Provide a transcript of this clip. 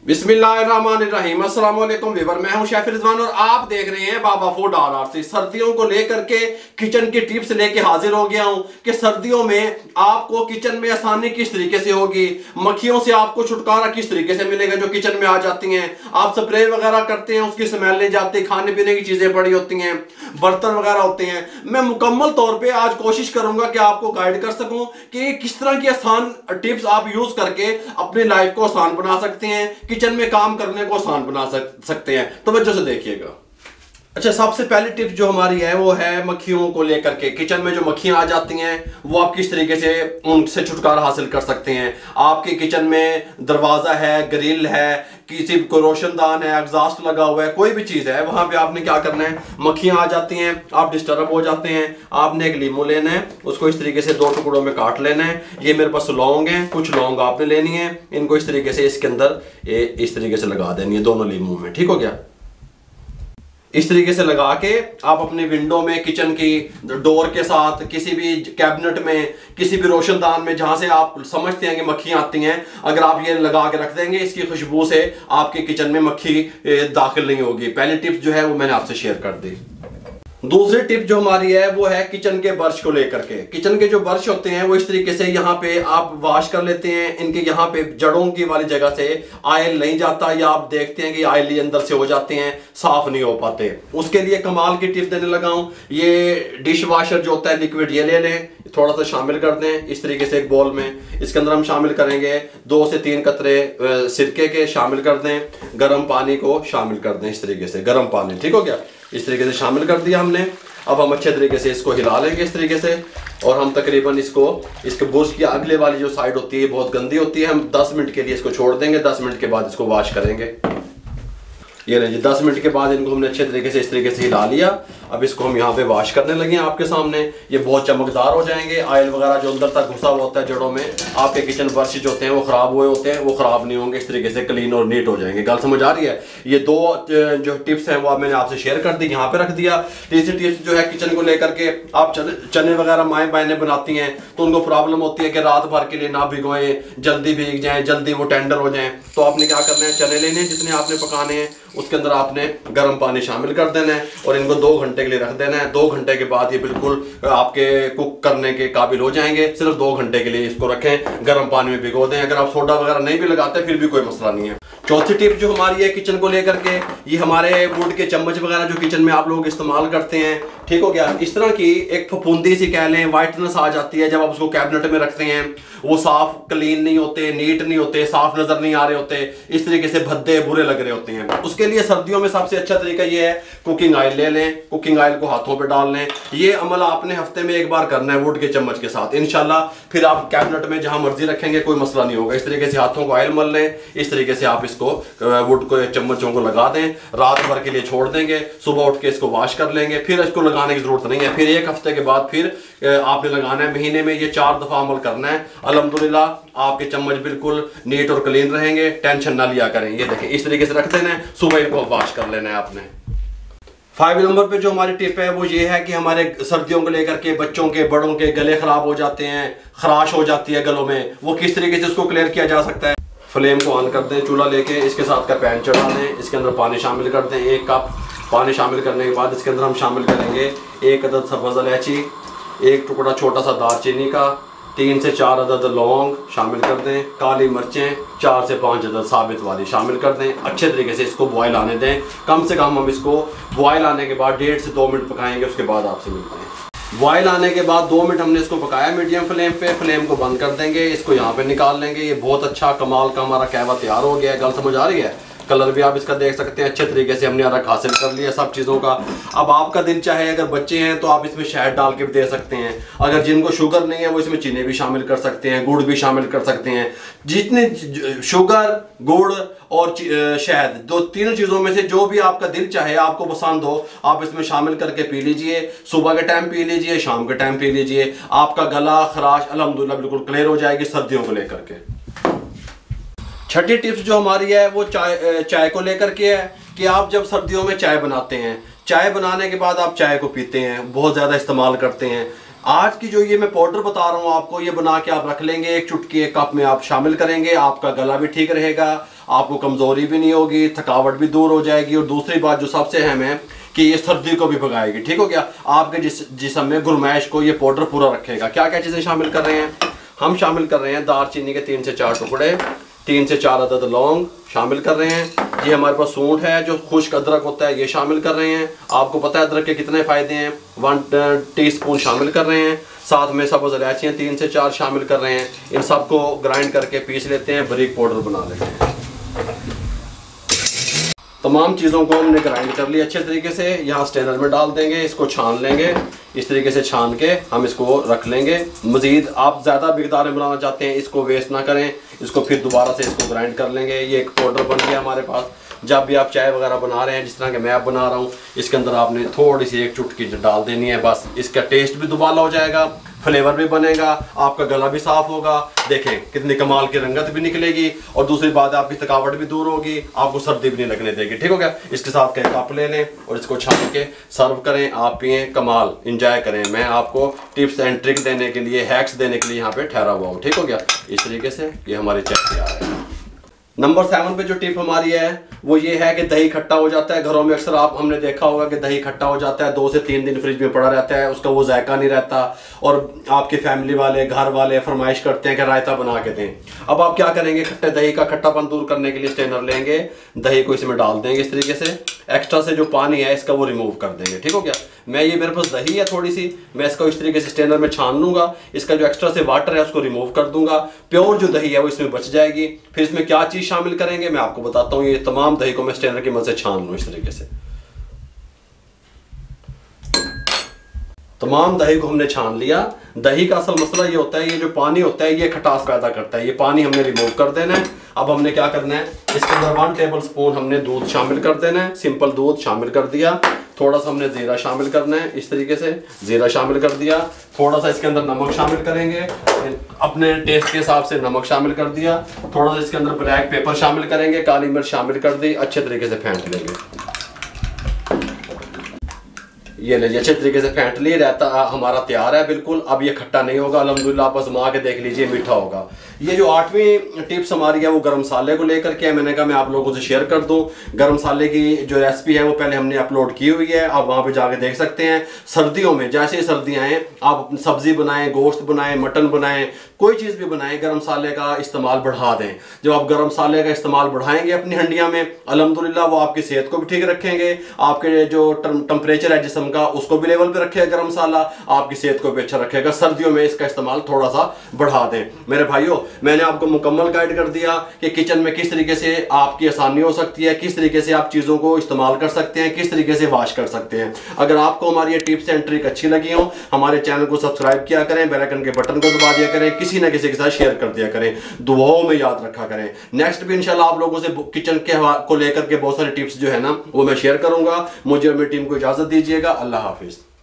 बिस्मिल्लाहिर्रहमानिर्रहीम। अस्सलाम वालेकुम व्यूअर, मैं हूं शेफ रिजवान और आप देख रहे हैं बाबा फूड RRC। सर्दियों को लेकर के किचन की टिप्स लेके हाजिर हो गया हूं कि सर्दियों में आपको किचन में आसानी किस तरीके से होगी, मक्खियों से आपको छुटकारा किस तरीके से मिलेगा जो किचन में आ जाती हैं। आप स्प्रे वगैरह करते हैं, उसकी स्मेल नहीं जाती, खाने पीने की चीजें पड़ी होती हैं, बर्तन वगैरह होते हैं। मैं मुकम्मल तौर पर आज कोशिश करूंगा कि आपको गाइड कर सकूं कि किस तरह की आसान टिप्स आप यूज करके अपनी लाइफ को आसान बना सकते हैं, किचन में काम करने को आसान बना सकते हैं। तो वजह से देखिएगा। अच्छा, सबसे पहली टिप जो हमारी है वो है मक्खियों को लेकर के। किचन में जो मक्खियां आ जाती हैं वो आप किस तरीके से उनसे छुटकारा हासिल कर सकते हैं। आपके किचन में दरवाजा है, ग्रिल है, किसी को रोशनदान है, एग्जॉस्ट लगा हुआ है, कोई भी चीज है, वहां पे आपने क्या करना है, मक्खियां आ जाती हैं, आप डिस्टर्ब हो जाते हैं। आपने एक लीमू लेना है, उसको इस तरीके से 2 टुकड़ों में काट लेना है। ये मेरे पास लौंग है, कुछ लौंग आपने लेनी है, इनको इस तरीके से इसके अंदर इस तरीके से लगा देनी है दोनों लीमू में। ठीक हो गया। इस तरीके से लगा के आप अपनी विंडो में, किचन की डोर के साथ, किसी भी कैबिनेट में, किसी भी रोशनदान में जहां से आप समझते हैं कि मक्खियां आती हैं, अगर आप ये लगा के रख देंगे, इसकी खुशबू से आपके किचन में मक्खी दाखिल नहीं होगी। पहली टिप जो है वो मैंने आपसे शेयर कर दी। दूसरी टिप जो हमारी है वो है किचन के ब्रश को लेकर के। किचन के जो ब्रश होते हैं वो इस तरीके से यहाँ पे आप वॉश कर लेते हैं। इनके यहाँ पे जड़ों की वाली जगह से ऑयल नहीं जाता, या आप देखते हैं कि ऑयली अंदर से हो जाते हैं, साफ नहीं हो पाते। उसके लिए कमाल की टिप देने लगा हूँ। ये डिश वॉशर जो होता है लिक्विड, ये ले लें, थोड़ा सा शामिल कर दें इस तरीके से एक बोल में। इसके अंदर हम शामिल करेंगे 2 से 3 कतरे सिरके के, शामिल कर दें। गर्म पानी को शामिल कर दें इस तरीके से, गर्म पानी। ठीक हो गया। इस तरीके से शामिल कर दिया हमने। अब हम अच्छे तरीके से इसको हिला लेंगे इस तरीके से, और हम तकरीबन इसके बुर्श की अगले वाली जो साइड होती है बहुत गंदी होती है, हम 10 मिनट के लिए इसको छोड़ देंगे। 10 मिनट के बाद इसको वॉश करेंगे। ये लीजिए 10 मिनट के बाद इनको हमने अच्छे तरीके से इस तरीके से हिला लिया। अब इसको हम यहाँ पे वॉश करने लगे हैं आपके सामने। ये बहुत चमकदार हो जाएंगे। ऑयल वगैरह जो अंदर तक घुसा हुआ होता है जड़ों में, आपके किचन ब्रश जो होते हैं वो खराब हुए होते हैं, वो खराब नहीं होंगे। इस तरीके से क्लीन और नीट हो जाएंगे। गल समझ आ रही है। ये 2 जो टिप्स हैं वो मैंने आपसे शेयर कर दी, यहाँ पे रख दिया। तीसरी टिप्स जो है किचन को लेकर के, आप चने वगैरह माएँ बहनें बनाती हैं तो उनको प्रॉब्लम होती है कि रात भर के लिए ना भिगोएं, जल्दी भीग जाएं, जल्दी वो टेंडर हो जाएं। तो आपने क्या करना है, चने लेने हैं जितने आपने पकाने हैं, उसके अंदर आपने गर्म पानी शामिल कर देना है और इनको 2 घंटे के लिए रख देना है। 2 घंटे के बाद ये बिल्कुल आपके कुक करने के काबिल हो जाएंगे। सिर्फ 2 घंटे के लिए इसको रखें, गर्म पानी में भिगो दें। अगर आप सोडा वगैरह नहीं भी लगाते फिर भी कोई मसला नहीं है। चौथी टिप जो हमारी है किचन को लेकर के, ये हमारे वुड के चम्मच वगैरह जो किचन में आप लोग इस्तेमाल करते हैं, ठीक हो गया, इस तरह की एक फफूंदी सी कह लें, वाइटनेस आ जाती है जब आप उसको कैबिनेट में रखते हैं। वो साफ क्लीन नहीं होते, नीट नहीं होते, साफ नजर नहीं आ रहे होते, इस तरीके से भद्दे बुरे लग रहे होते हैं। उसके लिए सर्दियों में सबसे अच्छा तरीका ये है, कुकिंग ऑयल ले लें, कुकिंग ऑयल को हाथों पे डाल लें। ये अमल आपने हफ्ते में 1 बार करना है वुड के चम्मच के साथ। इंशाल्लाह फिर आप कैबिनेट में जहां मर्जी रखेंगे कोई मसला नहीं होगा। इस तरीके से हाथों को ऑयल मल लें, इस तरीके से आप इसको वुड को चम्मचों को लगा दें, रात भर के लिए छोड़ देंगे, सुबह उठ के इसको वॉश कर लेंगे। फिर इसको लगाने की जरूरत नहीं है। फिर 1 हफ्ते के बाद फिर आपने लगाना है। महीने में ये 4 दफा अमल करना है। अल्हम्दुलिल्लाह आपके चम्मच बिल्कुल नीट और क्लीन रहेंगे। टेंशन ना लिया करें। ये देखें इस तरीके से रख देना है, सुबह इनको वॉश कर लेना है आपने। 5 नंबर पे जो हमारी टिप है वो ये है कि हमारे सर्दियों को लेकर के बच्चों के, बड़ों के गले खराब हो जाते हैं, खराश हो जाती है गलों में, वो किस तरीके से उसको क्लियर किया जा सकता है। फ्लेम को ऑन कर दें, चूल्हा लेके इसके साथ का पैन चढ़ा दें, इसके अंदर पानी शामिल कर दें। 1 कप पानी शामिल करने के बाद इसके अंदर हम शामिल करेंगे 1 अदद सब्ज़ इलायची, 1 टुकड़ा छोटा सा दालचीनी का, 3 से 4 अदद लौंग शामिल कर दें, काली मिर्चें 4 से 5 अदद साबित वाली शामिल कर दें। अच्छे तरीके से इसको बॉयल आने दें। कम से कम हम इसको बॉयल आने के बाद 1.5 से 2 मिनट पकाएंगे। उसके बाद आपसे मिलते हैं। बॉयल आने के बाद 2 मिनट हमने इसको पकाया मीडियम फ्लेम पे। फ्लेम को बंद कर देंगे, इसको यहाँ पे निकाल लेंगे। ये बहुत अच्छा कमाल का हमारा कहवा तैयार हो गया है। गल समझ आ रही है। कलर भी आप इसका देख सकते हैं। अच्छे तरीके से हमने अरक हासिल कर लिया सब चीज़ों का। अब आपका दिल चाहे, अगर बच्चे हैं तो आप इसमें शहद डाल के भी दे सकते हैं। अगर जिनको शुगर नहीं है वो इसमें चीनी भी शामिल कर सकते हैं, गुड़ भी शामिल कर सकते हैं। जितने शुगर, गुड़ और शहद, 2-3 चीज़ों में से जो भी आपका दिल चाहे, आपको पसंद हो, आप इसमें शामिल करके पी लीजिए। सुबह के टाइम पी लीजिए, शाम के टाइम पी लीजिए। आपका गला खराश अल्हम्दुलिल्लाह बिल्कुल क्लियर हो जाएगी सर्दियों को लेकर के। छठी टिप्स जो हमारी है वो चाय को लेकर के है कि आप जब सर्दियों में चाय बनाते हैं, चाय बनाने के बाद आप चाय को पीते हैं, बहुत ज़्यादा इस्तेमाल करते हैं। आज की जो ये मैं पाउडर बता रहा हूँ आपको, ये बना के आप रख लेंगे। 1 चुटकी 1 कप में आप शामिल करेंगे। आपका गला भी ठीक रहेगा, आपको कमज़ोरी भी नहीं होगी, थकावट भी दूर हो जाएगी, और दूसरी बात जो सबसे अहम है कि ये सर्दी को भी भगाएगी। ठीक हो गया। आपके जिस्म में गुरमैश को ये पाउडर पूरा रखेगा। क्या क्या चीज़ें शामिल कर रहे हैं हम? शामिल कर रहे हैं दालचीनी के 3 से 4 टुकड़े, 3 से 4 अदद लौंग शामिल कर रहे हैं। ये हमारे पास सूंठ है जो खुश्क अदरक होता है, ये शामिल कर रहे हैं। आपको पता है अदरक के कितने फ़ायदे हैं। 1 टीस्पून शामिल कर रहे हैं। साथ में सब्ज़ इलायचियाँ 3 से 4 शामिल कर रहे हैं। इन सबको ग्राइंड करके पीस लेते हैं, बारीक पाउडर बना लेते हैं। तमाम चीज़ों को हमने ग्राइंड कर लिया अच्छे तरीके से। यहाँ स्ट्रेनर में डाल देंगे, इसको छान लेंगे। इस तरीके से छान के हम इसको रख लेंगे। मज़ीद आप ज़्यादा मिक़दार में बनाना चाहते हैं, इसको वेस्ट ना करें, इसको फिर दोबारा से इसको ग्राइंड कर लेंगे। ये एक पाउडर बन गया हमारे पास। जब भी आप चाय वगैरह बना रहे हैं, जिस तरह के मैं अब बना रहा हूँ, इसके अंदर आपने थोड़ी सी 1 चुटकी डाल देनी है बस। इसका टेस्ट भी दुबाला हो जाएगा, फ्लेवर भी बनेगा, आपका गला भी साफ़ होगा। देखें कितनी कमाल की रंगत भी निकलेगी, और दूसरी बात आपकी थकावट भी दूर होगी, आपको सर्दी भी नहीं लगने देगी। ठीक हो गया। इसके साथ का कप ले लें और इसको छान के सर्व करें, आप पिएं, कमाल इंजॉय करें। मैं आपको टिप्स एंड ट्रिक देने के लिए, हैक्स देने के लिए यहाँ पे ठहरा हुआ हूँ। ठीक हो गया। इस तरीके से ये हमारे चाय तैयार है। नंबर 7 पे जो टिप हमारी है वो ये है कि दही खट्टा हो जाता है घरों में। अक्सर हमने देखा होगा कि दही खट्टा हो जाता है, 2 से 3 दिन फ्रिज में पड़ा रहता है, उसका वो जायका नहीं रहता, और आपके फैमिली वाले, घर वाले फरमाइश करते हैं कि रायता बना के दें। अब आप क्या करेंगे, खट्टे दही का खट्टापन दूर करने के लिए स्ट्रेनर लेंगे, दही को इसमें डाल देंगे इस तरीके से, एक्स्ट्रा से जो पानी है इसका वो रिमूव कर देंगे। ठीक हो गया। मैं ये मेरे पास दही है थोड़ी सी, मैं इसको इस तरीके से स्ट्रेनर में छान लूँगा, इसका जो एक्स्ट्रा से वाटर है उसको रिमूव कर दूंगा, प्योर जो दही है वो इसमें बच जाएगी। फिर इसमें क्या चीज़ शामिल करेंगे मैं आपको बताता हूँ। ये तमाम दही को मैं स्ट्रेनर की मदद से छान लूँ इस तरीके से। तमाम दही को हमने छान लिया। दही का असल मसला ये होता है, ये जो पानी होता है ये खटास पैदा करता है, ये पानी हमने रिमूव कर देना है। अब हमने क्या करना है, इसके अंदर 1 टेबल स्पून हमने दूध शामिल कर देना है, सिंपल दूध शामिल कर दिया। थोड़ा सा हमने ज़ीरा शामिल करना है, इस तरीके से ज़ीरा शामिल कर दिया। थोड़ा सा इसके अंदर नमक शामिल करेंगे, अपने टेस्ट के हिसाब से नमक शामिल कर दिया। थोड़ा सा इसके अंदर ब्लैक पेपर शामिल करेंगे, काली मिर्च शामिल कर दी, अच्छे तरीके से फेंट लेंगे। ये लीजिए अच्छे तरीके से फेंट लिए, रायता हमारा तैयार है बिल्कुल। अब ये खट्टा नहीं होगा, अल्हम्दुलिल्लाह। आप आज़मा के देख लीजिए, मीठा होगा। ये जो 8वीं टिप्स हमारी है वो गरम मसाले को लेकर के, मैंने कहा मैं आप लोगों से शेयर कर दूं। गरम मसाले की जो रेसिपी है वो पहले हमने अपलोड की हुई है, आप वहाँ पे जाके देख सकते हैं। सर्दियों में जैसे ही सर्दियाँ हैं, आप सब्जी बनाएं, गोश्त बनाएं, मटन बनाएं, कोई चीज़ भी बनाएं, गरम मसाले का इस्तेमाल बढ़ा दें। जब आप गरम मसाले का इस्तेमाल बढ़ाएंगे अपनी हंडिया में, अल्हम्दुलिल्लाह वो आपकी सेहत को भी ठीक रखेंगे, आपके जो टेम्परेचर है जिस्म का उसको भी लेवल पे रखेगा गरम मसाला, आपकी सेहत को भी अच्छा रखेगा। सर्दियों में इसका इस्तेमाल थोड़ा सा बढ़ा दें। मेरे भाइयों, मैंने आपको मुकम्मल गाइड कर दिया कि किचन में किस तरीके से आपकी आसानी हो सकती है, किस तरीके से आप चीज़ों को इस्तेमाल कर सकते हैं, किस तरीके से वॉश कर सकते हैं। अगर आपको हमारी ये टिप्स एंड ट्रिक अच्छी लगी हो, हमारे चैनल को सब्सक्राइब किया करें, बेल आइकन के बटन को दबा दिया करें, किसी ना किसी के साथ शेयर कर दिया करें, दुआओं में याद रखा करें। नेक्स्ट भी इंशाल्लाह आप लोगों से किचन के को लेकर के बहुत सारे टिप्स जो है ना वो मैं शेयर करूंगा। मुझे और मेरी टीम को इजाज़त दीजिएगा। अल्लाह हाफिज़।